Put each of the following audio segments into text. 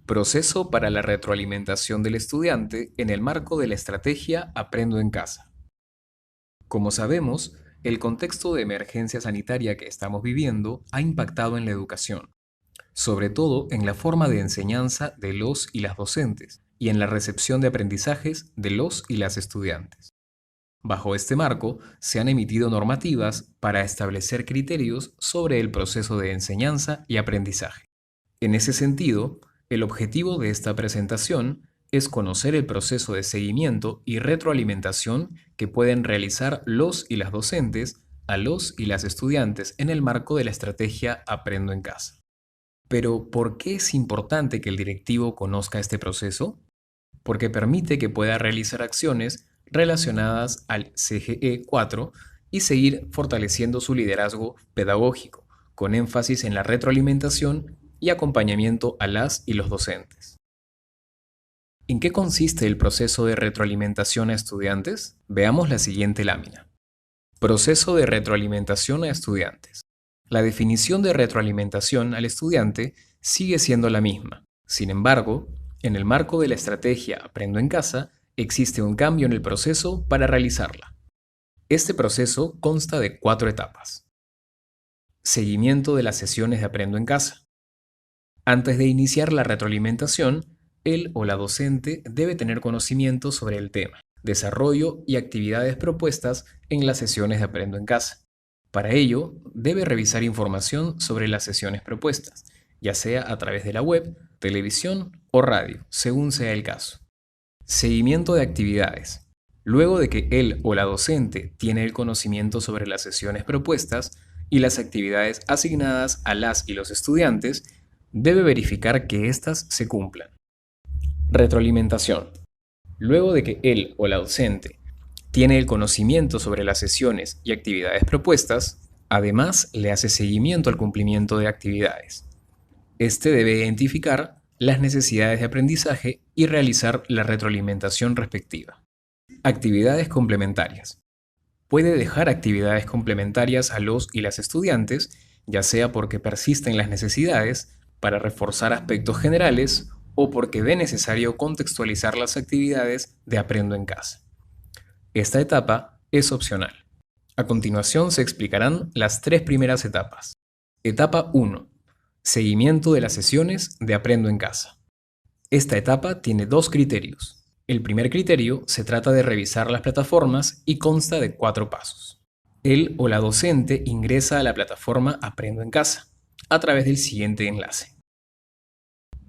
Proceso para la retroalimentación del estudiante en el marco de la estrategia Aprendo en casa. Como sabemos, el contexto de emergencia sanitaria que estamos viviendo ha impactado en la educación, sobre todo en la forma de enseñanza de los y las docentes y en la recepción de aprendizajes de los y las estudiantes. Bajo este marco, se han emitido normativas para establecer criterios sobre el proceso de enseñanza y aprendizaje. En ese sentido, el objetivo de esta presentación es conocer el proceso de seguimiento y retroalimentación que pueden realizar los y las docentes a los y las estudiantes en el marco de la estrategia Aprendo en casa. Pero, ¿por qué es importante que el directivo conozca este proceso? Porque permite que pueda realizar acciones relacionadas al CGE 4 y seguir fortaleciendo su liderazgo pedagógico, con énfasis en la retroalimentación y acompañamiento a las y los docentes. ¿En qué consiste el proceso de retroalimentación a estudiantes? Veamos la siguiente lámina. Proceso de retroalimentación a estudiantes. La definición de retroalimentación al estudiante sigue siendo la misma. Sin embargo, en el marco de la estrategia Aprendo en casa, existe un cambio en el proceso para realizarla. Este proceso consta de 4 etapas. Seguimiento de las sesiones de Aprendo en casa. Antes de iniciar la retroalimentación, él o la docente debe tener conocimiento sobre el tema, desarrollo y actividades propuestas en las sesiones de Aprendo en casa. Para ello, debe revisar información sobre las sesiones propuestas, ya sea a través de la web, televisión o radio, según sea el caso. Seguimiento de actividades. Luego de que él o la docente tiene el conocimiento sobre las sesiones propuestas y las actividades asignadas a las y los estudiantes, debe verificar que éstas se cumplan. Retroalimentación. Luego de que él o la docente tiene el conocimiento sobre las sesiones y actividades propuestas, además le hace seguimiento al cumplimiento de actividades. Este debe identificar las necesidades de aprendizaje y realizar la retroalimentación respectiva. Actividades complementarias. Puede dejar actividades complementarias a los y las estudiantes, ya sea porque persisten las necesidades, para reforzar aspectos generales o porque ve necesario contextualizar las actividades de Aprendo en casa. Esta etapa es opcional. A continuación se explicarán las 3 primeras etapas. Etapa 1. Seguimiento de las sesiones de Aprendo en casa. Esta etapa tiene 2 criterios. El primer criterio se trata de revisar las plataformas y consta de 4 pasos. Él o la docente ingresa a la plataforma Aprendo en casa a través del siguiente enlace.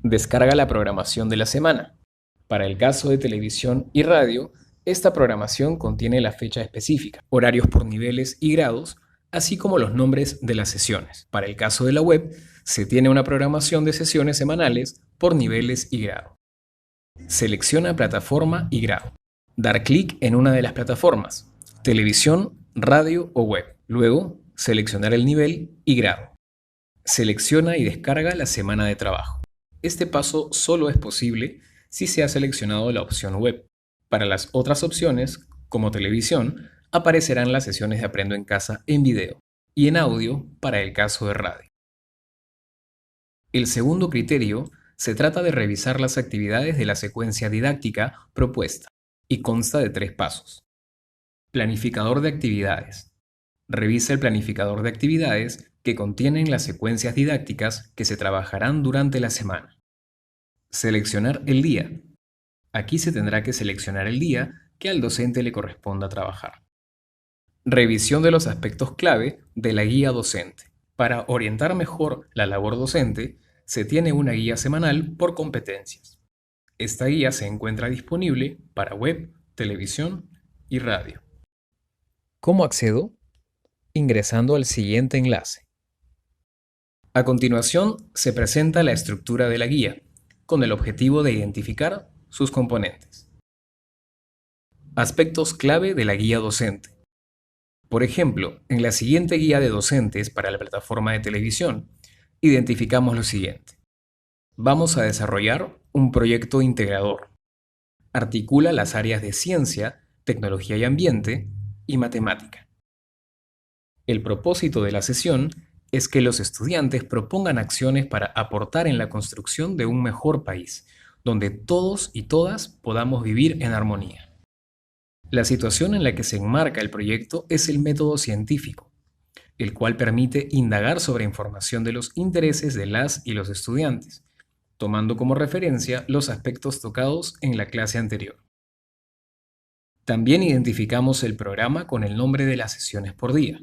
Descarga la programación de la semana. Para el caso de televisión y radio, esta programación contiene la fecha específica, horarios por niveles y grados, así como los nombres de las sesiones. Para el caso de la web, se tiene una programación de sesiones semanales por niveles y grado. Selecciona plataforma y grado. Dar clic en una de las plataformas, televisión, radio o web. Luego, seleccionar el nivel y grado. Selecciona y descarga la semana de trabajo. Este paso solo es posible si se ha seleccionado la opción web. Para las otras opciones, como televisión, aparecerán las sesiones de Aprendo en casa en video y en audio para el caso de radio. El segundo criterio se trata de revisar las actividades de la secuencia didáctica propuesta y consta de 3 pasos. Planificador de actividades. Revisa el planificador de actividades que contienen las secuencias didácticas que se trabajarán durante la semana. Seleccionar el día. Aquí se tendrá que seleccionar el día que al docente le corresponda trabajar. Revisión de los aspectos clave de la guía docente. Para orientar mejor la labor docente, se tiene una guía semanal por competencias. Esta guía se encuentra disponible para web, televisión y radio. ¿Cómo accedo? Ingresando al siguiente enlace. A continuación, se presenta la estructura de la guía, con el objetivo de identificar sus componentes. Aspectos clave de la guía docente. Por ejemplo, en la siguiente guía de docentes para la plataforma de televisión, identificamos lo siguiente. Vamos a desarrollar un proyecto integrador. Articula las áreas de ciencia, tecnología y ambiente y matemática. El propósito de la sesión es que los estudiantes propongan acciones para aportar en la construcción de un mejor país, donde todos y todas podamos vivir en armonía. La situación en la que se enmarca el proyecto es el método científico, el cual permite indagar sobre información de los intereses de las y los estudiantes, tomando como referencia los aspectos tocados en la clase anterior. También identificamos el programa con el nombre de las sesiones por día.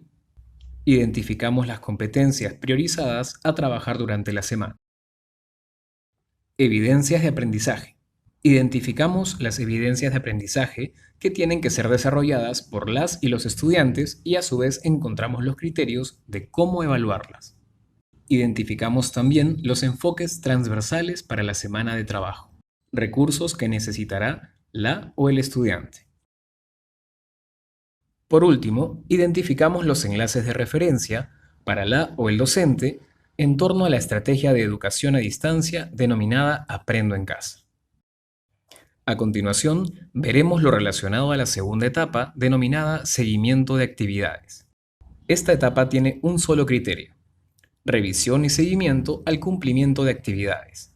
Identificamos las competencias priorizadas a trabajar durante la semana. Evidencias de aprendizaje. Identificamos las evidencias de aprendizaje que tienen que ser desarrolladas por las y los estudiantes y a su vez encontramos los criterios de cómo evaluarlas. Identificamos también los enfoques transversales para la semana de trabajo, recursos que necesitará la o el estudiante. Por último, identificamos los enlaces de referencia para la o el docente en torno a la estrategia de educación a distancia denominada Aprendo en Casa. A continuación, veremos lo relacionado a la segunda etapa denominada Seguimiento de actividades. Esta etapa tiene un solo criterio: revisión y seguimiento al cumplimiento de actividades.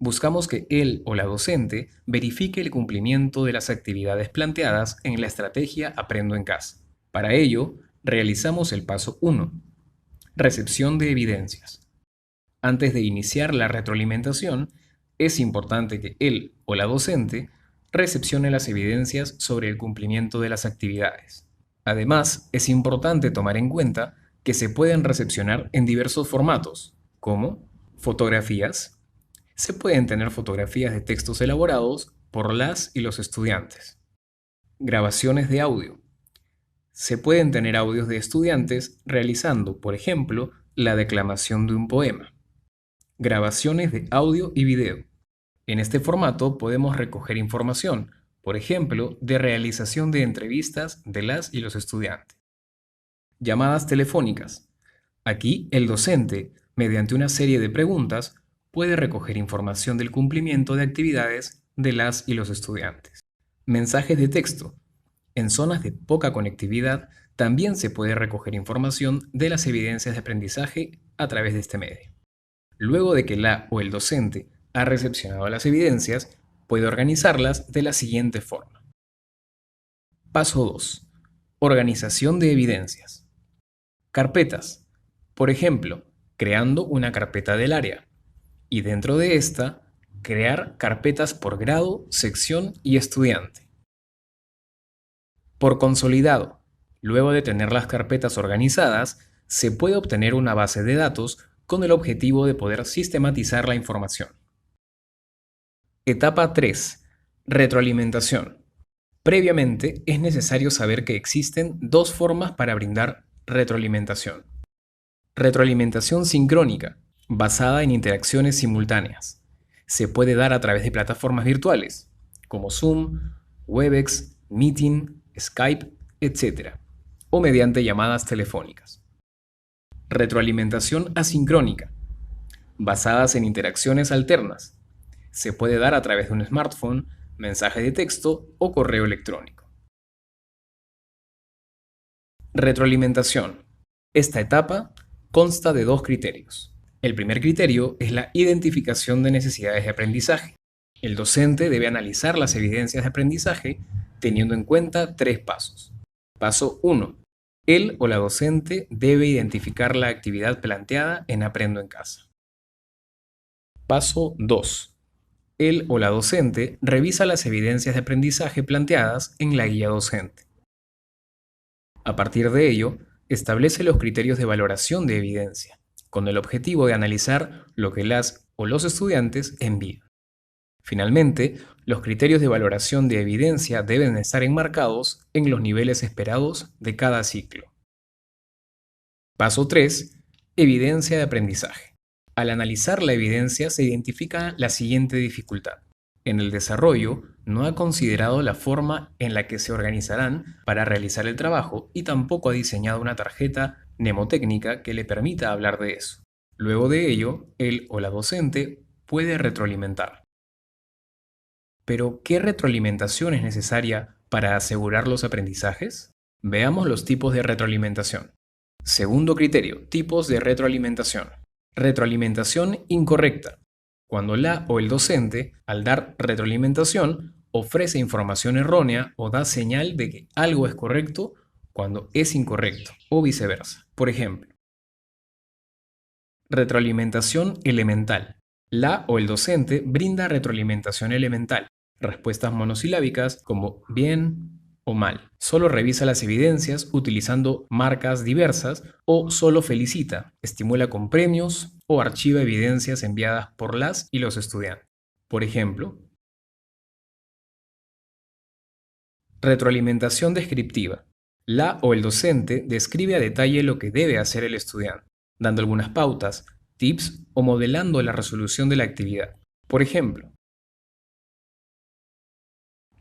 Buscamos que él o la docente verifique el cumplimiento de las actividades planteadas en la estrategia Aprendo en Casa. Para ello, realizamos el paso 1, recepción de evidencias. Antes de iniciar la retroalimentación, es importante que él o la docente recepcione las evidencias sobre el cumplimiento de las actividades. Además, es importante tomar en cuenta que se pueden recepcionar en diversos formatos, como fotografías. Se pueden tener fotografías de textos elaborados por las y los estudiantes. Grabaciones de audio. Se pueden tener audios de estudiantes realizando, por ejemplo, la declamación de un poema. Grabaciones de audio y video. En este formato podemos recoger información, por ejemplo, de realización de entrevistas de las y los estudiantes. Llamadas telefónicas. Aquí el docente, mediante una serie de preguntas, puede recoger información del cumplimiento de actividades de las y los estudiantes. Mensajes de texto. En zonas de poca conectividad también se puede recoger información de las evidencias de aprendizaje a través de este medio. Luego de que la o el docente ha recepcionado las evidencias, puede organizarlas de la siguiente forma. Paso 2. Organización de evidencias. Carpetas. Por ejemplo, creando una carpeta del área. Y dentro de esta, crear carpetas por grado, sección y estudiante. Por consolidado. Luego de tener las carpetas organizadas, se puede obtener una base de datos con el objetivo de poder sistematizar la información. Etapa 3. Retroalimentación. Previamente, es necesario saber que existen dos formas para brindar retroalimentación. Retroalimentación sincrónica, basada en interacciones simultáneas. Se puede dar a través de plataformas virtuales, como Zoom, Webex, Meeting, Skype, etc., o mediante llamadas telefónicas. Retroalimentación asincrónica, basadas en interacciones alternas. Se puede dar a través de un smartphone, mensaje de texto o correo electrónico. Retroalimentación. Esta etapa consta de dos criterios. El primer criterio es la identificación de necesidades de aprendizaje. El docente debe analizar las evidencias de aprendizaje teniendo en cuenta tres pasos. Paso 1. Él o la docente debe identificar la actividad planteada en Aprendo en Casa. Paso 2. Él o la docente revisa las evidencias de aprendizaje planteadas en la guía docente. A partir de ello, establece los criterios de valoración de evidencia, con el objetivo de analizar lo que las o los estudiantes envían. Finalmente, los criterios de valoración de evidencia deben estar enmarcados en los niveles esperados de cada ciclo. Paso 3. Evidencia de aprendizaje. Al analizar la evidencia se identifica la siguiente dificultad. En el desarrollo, no ha considerado la forma en la que se organizarán para realizar el trabajo y tampoco ha diseñado una tarjeta mnemotécnica que le permita hablar de eso. Luego de ello, él o la docente puede retroalimentar. Pero, ¿qué retroalimentación es necesaria para asegurar los aprendizajes? Veamos los tipos de retroalimentación. Segundo criterio, tipos de retroalimentación. Retroalimentación incorrecta. Cuando la o el docente, al dar retroalimentación, ofrece información errónea o da señal de que algo es correcto cuando es incorrecto, o viceversa. Por ejemplo, retroalimentación elemental. La o el docente brinda retroalimentación elemental, respuestas monosilábicas como bien o mal. Solo revisa las evidencias utilizando marcas diversas o solo felicita, estimula con premios o archiva evidencias enviadas por las y los estudiantes. Por ejemplo, retroalimentación descriptiva. La o el docente describe a detalle lo que debe hacer el estudiante, dando algunas pautas, tips o modelando la resolución de la actividad. Por ejemplo,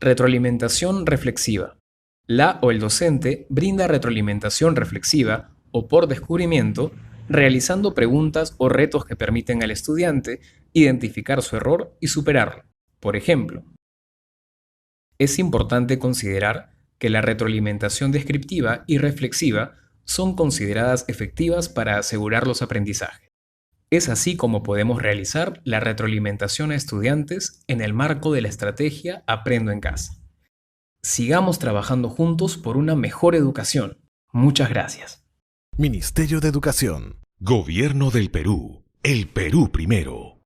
retroalimentación reflexiva. La o el docente brinda retroalimentación reflexiva o por descubrimiento, realizando preguntas o retos que permiten al estudiante identificar su error y superarlo. Por ejemplo, es importante considerar que la retroalimentación descriptiva y reflexiva son consideradas efectivas para asegurar los aprendizajes. Es así como podemos realizar la retroalimentación a estudiantes en el marco de la estrategia Aprendo en Casa. Sigamos trabajando juntos por una mejor educación. Muchas gracias. Ministerio de Educación. Gobierno del Perú. El Perú primero.